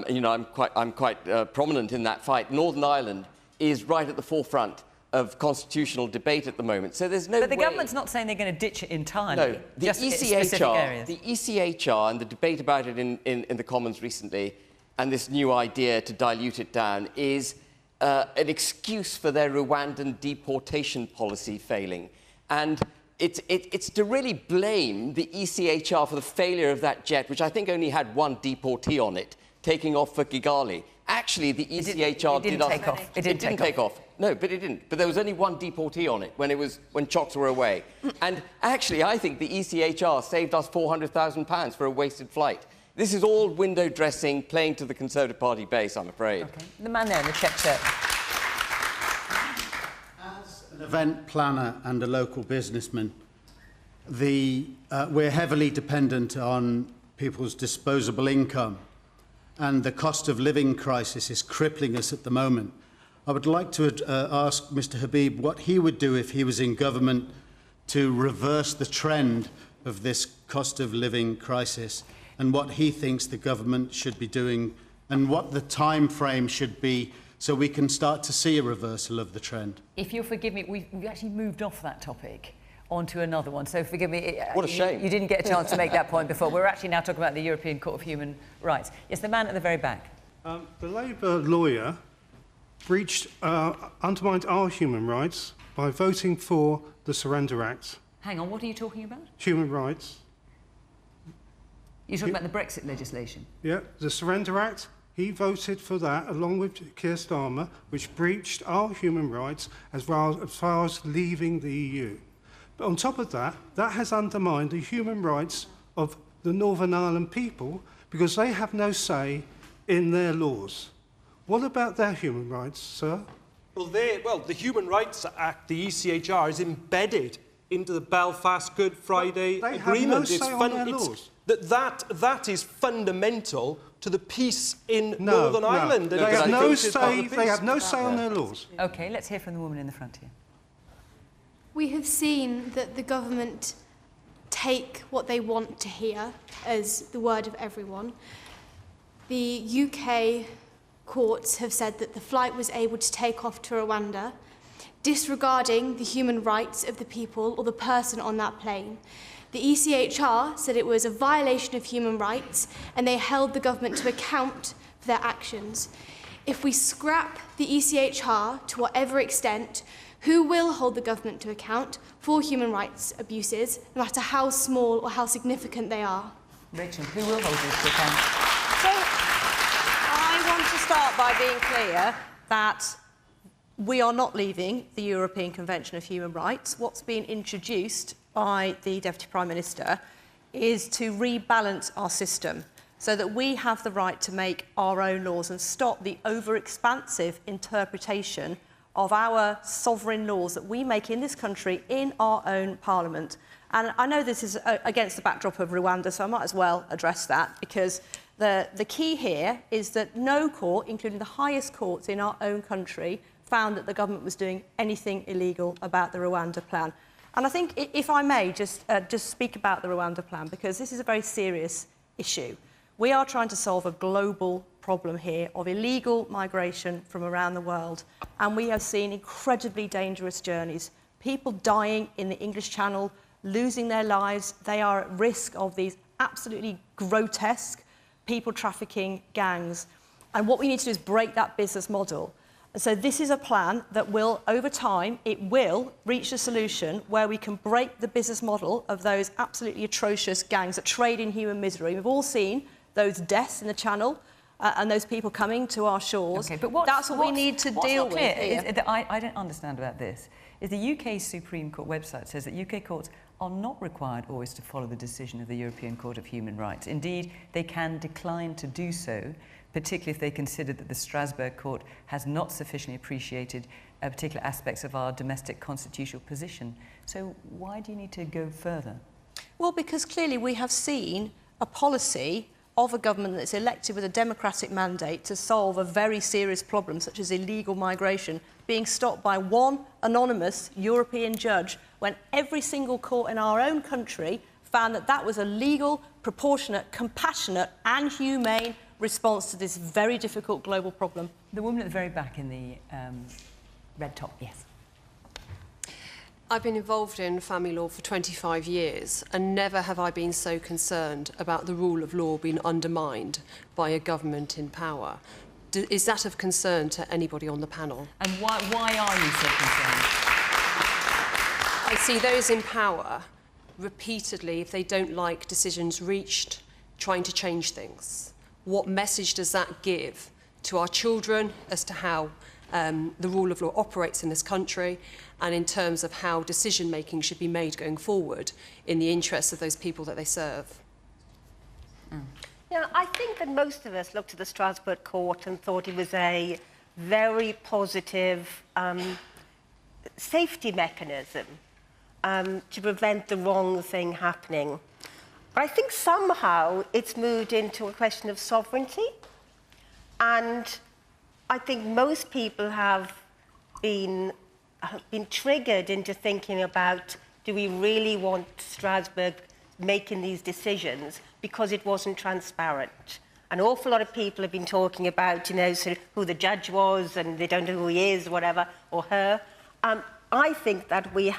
you know, I'm quite prominent in that fight. Northern Ireland is right at the forefront of constitutional debate at the moment. So there's no But the way... government's not saying they're going to ditch it entirely. No, the just specific areas. The ECHR and the debate about it in the Commons recently, and this new idea to dilute it down, is an excuse for their Rwandan deportation policy failing. And it's to really blame the ECHR for the failure of that jet, which I think only had 1 deportee on it, taking off for Kigali. Actually, the ECHR didn't take off. It didn't take off. No, but it didn't. But there was only 1 deportee on it when chocks were away. And actually, I think the ECHR saved us £400,000 for a wasted flight. This is all window dressing, playing to the Conservative Party base, I'm afraid. Okay. The man there in the check shirt. As an event planner and a local businessman, we're heavily dependent on people's disposable income, and the cost of living crisis is crippling us at the moment. I would like to ask Mr Habib what he would do if he was in government to reverse the trend of this cost of living crisis, and what he thinks the government should be doing, and what the time frame should be so we can start to see a reversal of the trend. If you'll forgive me, we've actually moved off that topic onto another one, so forgive me. What a shame. You didn't get a chance to make that point before. We're actually now talking about the European Court of Human Rights. Yes, the man at the very back. The Labour lawyer undermined our human rights by voting for the Surrender Act. Hang on, what are you talking about? Human rights. You're talking about the Brexit legislation? Yeah, the Surrender Act. He voted for that, along with Keir Starmer, which breached our human rights as far as leaving the EU. But on top of that, that has undermined the human rights of the Northern Ireland people because they have no say in their laws. What about their human rights, sir? Well, the Human Rights Act, the ECHR, is embedded into the Belfast Good Friday Agreement. Have no say on their laws. That is fundamental to the peace in Northern Ireland. They have no say. They have no say on their laws. Okay, let's hear from the woman in the front here. We have seen that the government take what they want to hear as the word of everyone. The UK courts have said that the flight was able to take off to Rwanda, disregarding the human rights of the people or the person on that plane. The ECHR said it was a violation of human rights, and they held the government to account for their actions. If we scrap the ECHR to whatever extent, who will hold the government to account for human rights abuses, no matter how small or how significant they are? Rachel, who will hold you to account? So, I want to start by being clear that we are not leaving the European Convention of Human Rights. What's been introduced by the Deputy Prime Minister is to rebalance our system so that we have the right to make our own laws and stop the over-expansive interpretation of our sovereign laws that we make in this country in our own parliament. And I know this is against the backdrop of Rwanda, so I might as well address that, because the key here is that no court, including the highest courts in our own country, found that the government was doing anything illegal about the Rwanda plan. And I think, if I may, just speak about the Rwanda plan, because this is a very serious issue. We are trying to solve a global problem here of illegal migration from around the world, and we have seen incredibly dangerous journeys. People dying in the English Channel, losing their lives. They are at risk of these absolutely grotesque people trafficking gangs. And what we need to do is break that business model. So this is a plan that will, over time, it will reach a solution where we can break the business model of those absolutely atrocious gangs that trade in human misery. We've all seen those deaths in the Channel and those people coming to our shores. Okay, but that's what we need to deal with here. I don't understand about this. Is the UK Supreme Court website says that UK courts are not required always to follow the decision of the European Court of Human Rights. Indeed, they can decline to do so particularly if they consider that the Strasbourg court has not sufficiently appreciated particular aspects of our domestic constitutional position. So why do you need to go further? Well, because clearly we have seen a policy of a government that's elected with a democratic mandate to solve a very serious problem, such as illegal migration, being stopped by one anonymous European judge when every single court in our own country found that that was a legal, proportionate, compassionate and humane response to this very difficult global problem. The woman at the very back in the red top, yes. I've been involved in family law for 25 years and never have I been so concerned about the rule of law being undermined by a government in power. Is that of concern to anybody on the panel? And why are you so concerned? I see those in power repeatedly, if they don't like decisions reached, trying to change things. What message does that give to our children as to how the rule of law operates in this country and in terms of how decision-making should be made going forward in the interests of those people that they serve? Yeah, I think that most of us looked at the Strasbourg court and thought it was a very positive safety mechanism to prevent the wrong thing happening. But I think somehow it's moved into a question of sovereignty. And I think most people have been triggered into thinking about, do we really want Strasbourg making these decisions, because it wasn't transparent. An awful lot of people have been talking about, you know, sort of who the judge was and they don't know who he is, whatever, or her. I think that we've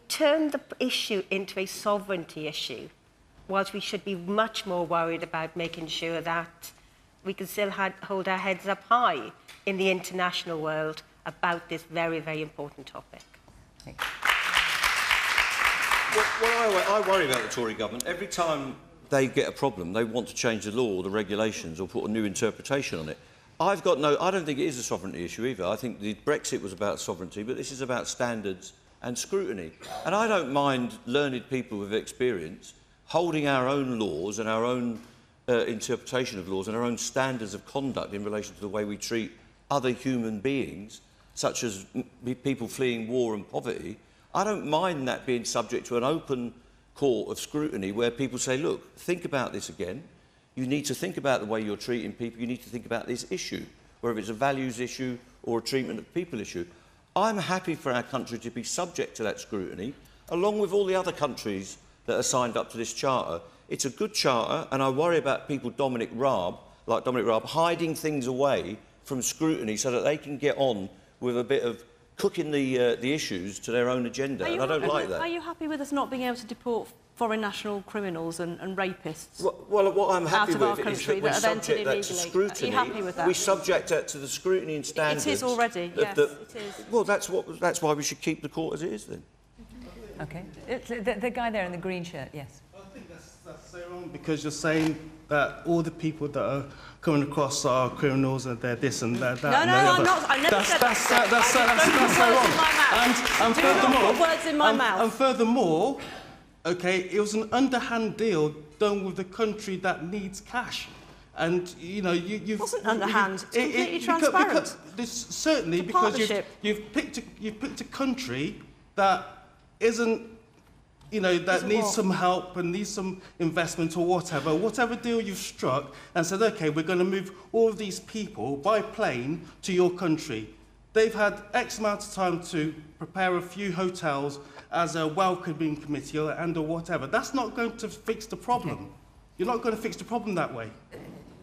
turned the issue into a sovereignty issue, whilst we should be much more worried about making sure that we can still hold our heads up high in the international world about this very, very important topic. Well, I worry about the Tory government. Every time they get a problem, they want to change the law or the regulations or put a new interpretation on it. I don't think it is a sovereignty issue either. I think the Brexit was about sovereignty, but this is about standards and scrutiny. And I don't mind learned people with experience holding our own laws and our own interpretation of laws and our own standards of conduct in relation to the way we treat other human beings, such as people fleeing war and poverty. I don't mind that being subject to an open court of scrutiny where people say, look, think about this again. You need to think about the way you're treating people. You need to think about this issue, whether it's a values issue or a treatment of people issue. I'm happy for our country to be subject to that scrutiny, along with all the other countries that are signed up to this charter. It's a good charter, and I worry about people like Dominic Raab, hiding things away from scrutiny so that they can get on with a bit of cooking the issues to their own agenda, and I don't like that. Are you happy with us not being able to deport foreign national criminals and rapists well, what I'm happy out of our with country is that we that have entered subject that illegally? to scrutiny. Are you happy with that? We subject that to the scrutiny and standards. It is already, yes, it is. Well, that's why we should keep the court as it is, then. OK. The guy there in the green shirt, yes. I think that's so wrong, because you're saying that all the people that are coming across are criminals and they're this and that. No, I'm not. I never said that. That's so wrong. And furthermore, put words in my mouth. And furthermore, okay, it was an underhand deal done with the country that needs cash. And, you know, you've... It wasn't underhand. It's completely transparent. Certainly, because you've picked a country that isn't, you know, that needs some help and needs some investment or whatever deal you've struck, and said, OK, we're going to move all of these people by plane to your country. They've had X amount of time to prepare a few hotels as a welcoming committee or whatever. That's not going to fix the problem. Okay. You're not going to fix the problem that way.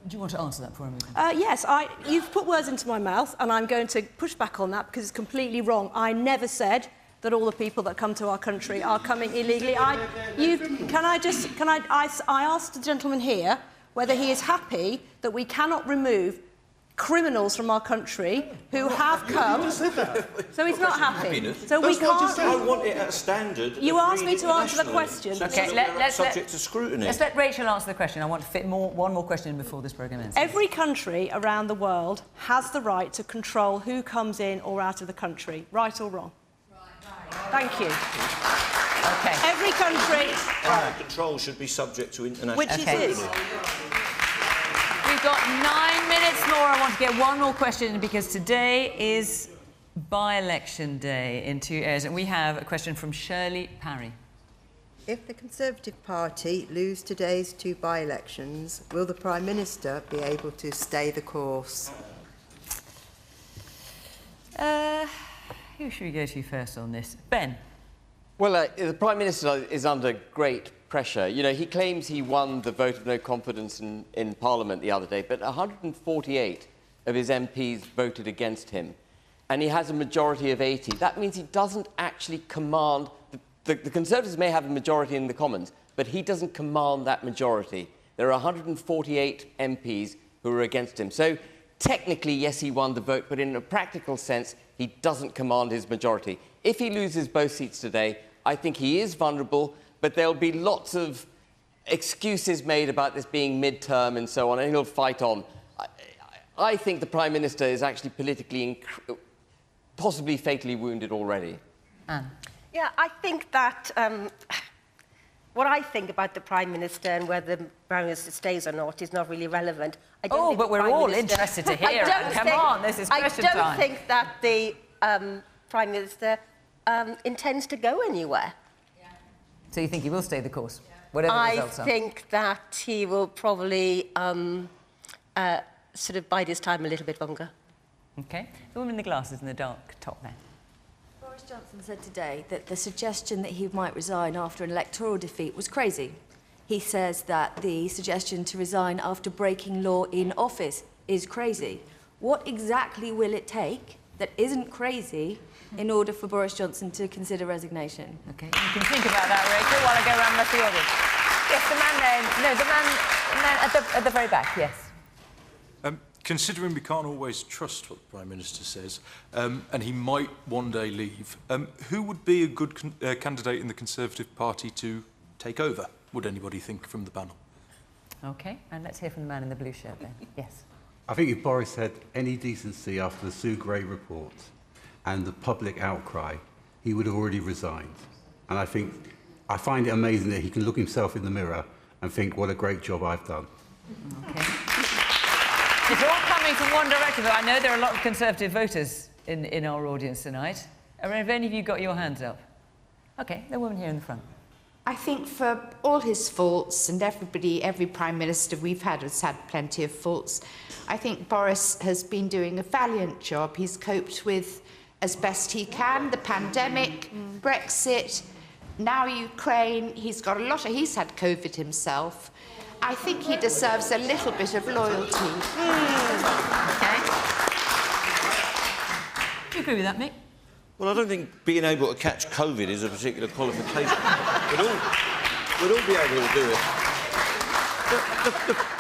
Do you want to answer that for me? Yes, you've put words into my mouth, and I'm going to push back on that because it's completely wrong. I never said that all the people that come to our country are coming illegally. I asked the gentleman here whether he is happy that we cannot remove criminals from our country who have come. You just said that. So he's not happy. So we can't. I want it at a standard. You asked me to answer the question. Okay, let's subject to scrutiny. Let's let Rachel answer the question. I want to fit one more question in before this programme ends. Every country around the world has the right to control who comes in or out of the country, right or wrong. Right. Thank you. Okay. Every country... Control should be subject to international... Which it is. We've got 9 minutes more. I want to get one more question in because today is by-election day in 2 areas. And we have a question from Shirley Parry. If the Conservative Party lose today's 2 by-elections, will the Prime Minister be able to stay the course? Who should we go to first on this? Ben? Well, the Prime Minister is under great pressure. You know, he claims he won the vote of no confidence in Parliament the other day, but 148 of his MPs voted against him, and he has a majority of 80. That means he doesn't actually command... The Conservatives may have a majority in the Commons, but he doesn't command that majority. There are 148 MPs who are against him. So, technically, yes, he won the vote, but in a practical sense, he doesn't command his majority. If he loses both seats today, I think he is vulnerable, but there'll be lots of excuses made about this being mid-term and so on, and he'll fight on. I think the Prime Minister is actually politically, possibly fatally wounded already. Anne? Yeah, I think that what I think about the Prime Minister and whether the Prime Minister stays or not is not really relevant. I don't think but we're Prime all Minister... interested to hear. Come on, this is question time. I don't think that the Prime Minister intends to go anywhere. So you think he will stay the course, whatever the results are? I think that he will probably sort of bide his time a little bit longer. OK. The woman in the glasses in the dark top there. Boris Johnson said today that the suggestion that he might resign after an electoral defeat was crazy. He says that the suggestion to resign after breaking law in office is crazy. What exactly will it take that isn't crazy in order for Boris Johnson to consider resignation? OK, you can think about that, Rachel, while I go around the audience. Yes, the man there. No, the man at the very back, yes. Considering we can't always trust what the Prime Minister says, and he might one day leave, who would be a good candidate in the Conservative Party to take over, would anybody think, from the panel? OK, and let's hear from the man in the blue shirt then. Yes. I think if Boris had any decency after the Sue Gray report and the public outcry, he would have already resigned. And I find it amazing that he can look himself in the mirror and think, what a great job I've done. OK. It's all coming from one direction, but I know there are a lot of Conservative voters in our audience tonight. Have any of you got your hands up? OK, the woman here in the front. I think for all his faults, and every Prime Minister we've had has had plenty of faults, I think Boris has been doing a valiant job. He's coped with, as best he can, the pandemic, Brexit, now Ukraine. He's had COVID himself. I think he deserves a little bit of loyalty. OK. Do you agree with that, Mick? Well, I don't think being able to catch COVID is a particular qualification. we'd all be able to do it.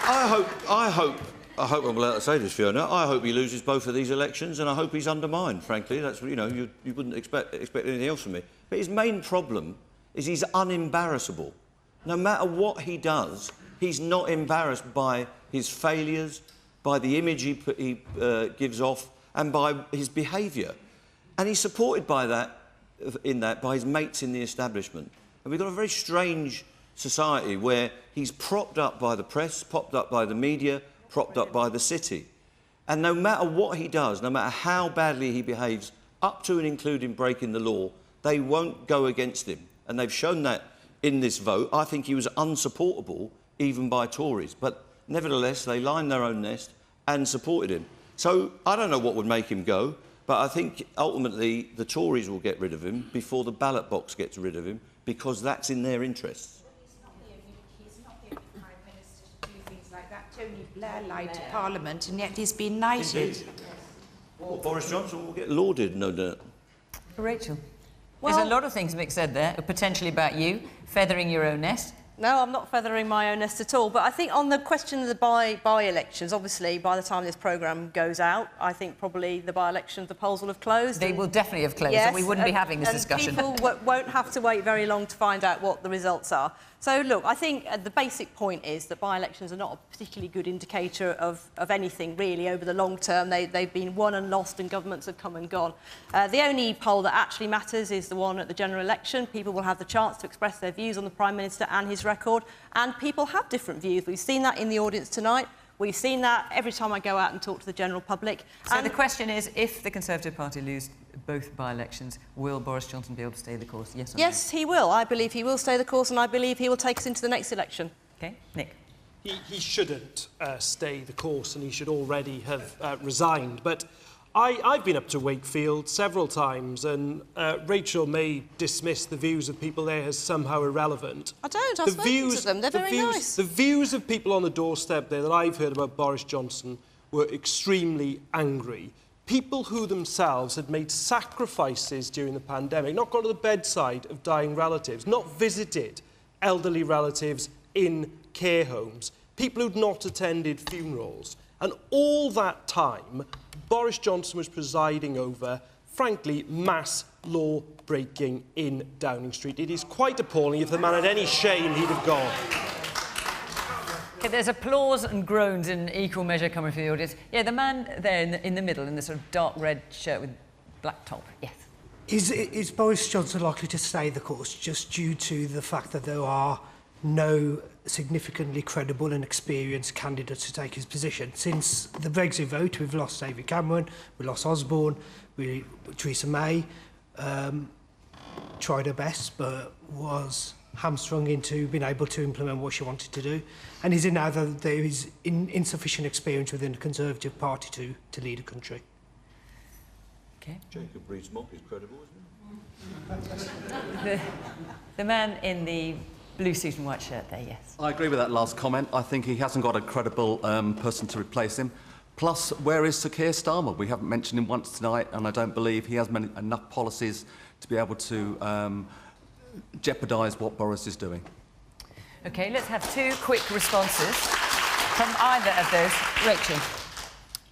I hope I'm allowed to say this, Fiona. I hope he loses both of these elections, and I hope he's undermined. Frankly, that's you wouldn't expect anything else from me. But his main problem is he's unembarrassable. No matter what he does, he's not embarrassed by his failures, by the image he gives off, and by his behaviour. And he's supported by by his mates in the establishment. And we've got a very strange society where he's propped up by the press, propped up by the media, propped up by the city. And no matter what he does, no matter how badly he behaves, up to and including breaking the law, they won't go against him. And they've shown that in this vote. I think he was unsupportable, even by Tories. But nevertheless, they lined their own nest and supported him. So I don't know what would make him go, but I think ultimately the Tories will get rid of him before the ballot box gets rid of him, because that's in their interests. He's not the only Prime Minister to do things like that. Tony Blair lied to Parliament, and yet he's been knighted. Well, Boris Johnson will get lauded, no doubt. Rachel, there's a lot of things Mick said there, potentially about you, feathering your own nest. No, I'm not feathering my own nest at all. But I think on the question of the by-elections, obviously, by the time this programme goes out, I think probably the by-elections, the polls will have closed. They will definitely have closed, yes, and we wouldn't be having this discussion. People won't have to wait very long to find out what the results are. So, look, I think the basic point is that by-elections are not a particularly good indicator of anything, really, over the long term. They've been won and lost, and governments have come and gone. The only poll that actually matters is the one at the general election. People will have the chance to express their views on the Prime Minister and his record, and people have different views. We've seen that in the audience tonight. We've seen that every time I go out and talk to the general public. So the question is, if the Conservative Party lose both by-elections, will Boris Johnson be able to stay the course? Yes or no? Yes, he will. I believe he will stay the course, and I believe he will take us into the next election. OK. Nick? He shouldn't stay the course, and he should already have resigned. But I've been up to Wakefield several times, and Rachel may dismiss the views of people there as somehow irrelevant. I don't. I've spoken to them. They're very nice. The views of people on the doorstep there that I've heard about Boris Johnson were extremely angry. People who themselves had made sacrifices during the pandemic, not gone to the bedside of dying relatives, not visited elderly relatives in care homes, people who'd not attended funerals. And all that time, Boris Johnson was presiding over, frankly, mass law breaking in Downing Street. It is quite appalling. If the man had any shame, he'd have gone. Okay, there's applause and groans in equal measure coming from the audience. Yeah, the man there in the middle, in the sort of dark red shirt with black top. Yes. Is Boris Johnson likely to stay the course just due to the fact that there are no significantly credible and experienced candidates to take his position? Since the Brexit vote, we've lost David Cameron, we lost Osborne, Theresa May tried her best but was hamstrung into being able to implement what she wanted to do. And is it now that there is insufficient experience within the Conservative Party to lead a country? Okay. Jacob Rees-Mogg is credible, isn't he? The man in the blue suit and white shirt there, yes. I agree with that last comment. I think he hasn't got a credible person to replace him. Plus, where is Sir Keir Starmer? We haven't mentioned him once tonight, and I don't believe he has enough policies to be able to jeopardise what Boris is doing. OK, let's have two quick responses from either of those. Rachel?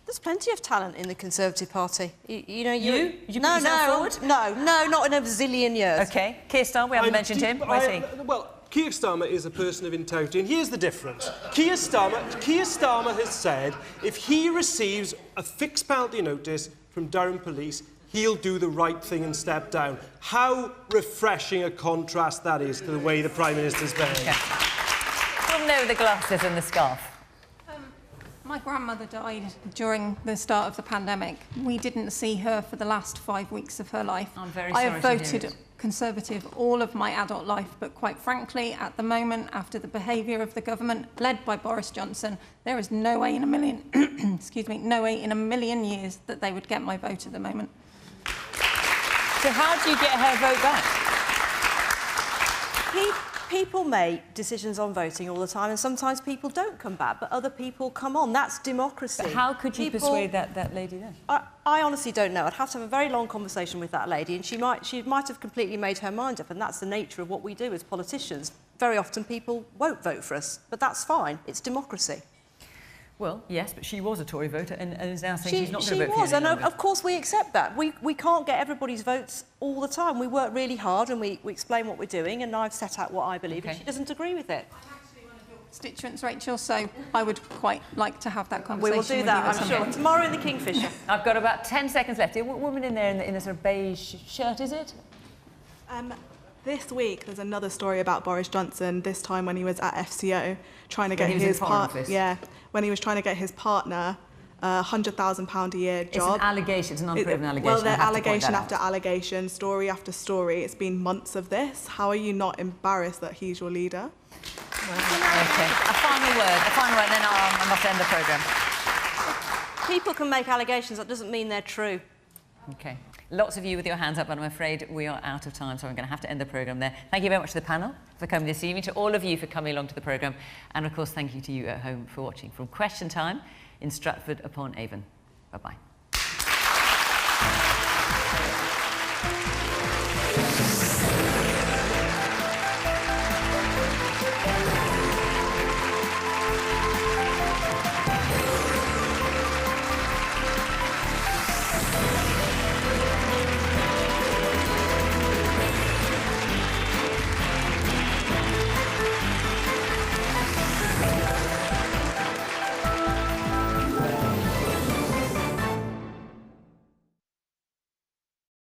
There's plenty of talent in the Conservative Party. You know, you put yourself forward? No, not in a zillion years. OK, Keir Starmer, we haven't mentioned him. Where's he? Well, Keir Starmer is a person of integrity, and here's the difference. Keir Starmer has said if he receives a fixed penalty notice from Durham Police, he'll do the right thing and step down. How refreshing a contrast that is to the way the Prime Minister's behaved. We'll know the glasses and the scarf. My grandmother died during the start of the pandemic. We didn't see her for the last 5 weeks of her life. I'm very I sorry have to hear voted it. Conservative all of my adult life, but quite frankly, at the moment, after the behaviour of the government led by Boris Johnson, there is no way in a million, excuse me, no way in a million years that they would get my vote at the moment. So how do you get her vote back? People make decisions on voting all the time, and sometimes people don't come back, but other people come on. That's democracy. But how could you persuade that lady then? I honestly don't know. I'd have to have a very long conversation with that lady, and she might have completely made her mind up, and that's the nature of what we do as politicians. Very often people won't vote for us, but that's fine. It's democracy. Well, yes, but she was a Tory voter and is now saying she's not going to vote for you She was, and any longer. of course we accept that. We can't get everybody's votes all the time. We work really hard and we explain what we're doing, and I've set out what I believe, and she doesn't agree with it. Constituents, Rachel, so I would quite like to have that conversation. We will do that, I'm sure. Tomorrow in the Kingfisher. I've got about 10 seconds left. A woman in there in a sort of beige shirt, is it? This week, there's another story about Boris Johnson, this time when he was at FCO, trying to get When he was in Foreign Office. when he was trying to get his partner a £100,000 a year job. It's an allegation, it's an unproven allegation. Well, they're I have to point allegation that after out. allegation, story after story. It's been months of this. How are you not embarrassed that he's your leader? Okay, a final word, and then I must end the programme. People can make allegations, that doesn't mean they're true. Okay. Lots of you with your hands up, but I'm afraid we are out of time, so I'm going to have to end the programme there. Thank you very much to the panel for coming this evening, to all of you for coming along to the programme, and of course thank you to you at home for watching from Question Time in Stratford-upon-Avon. Bye-bye.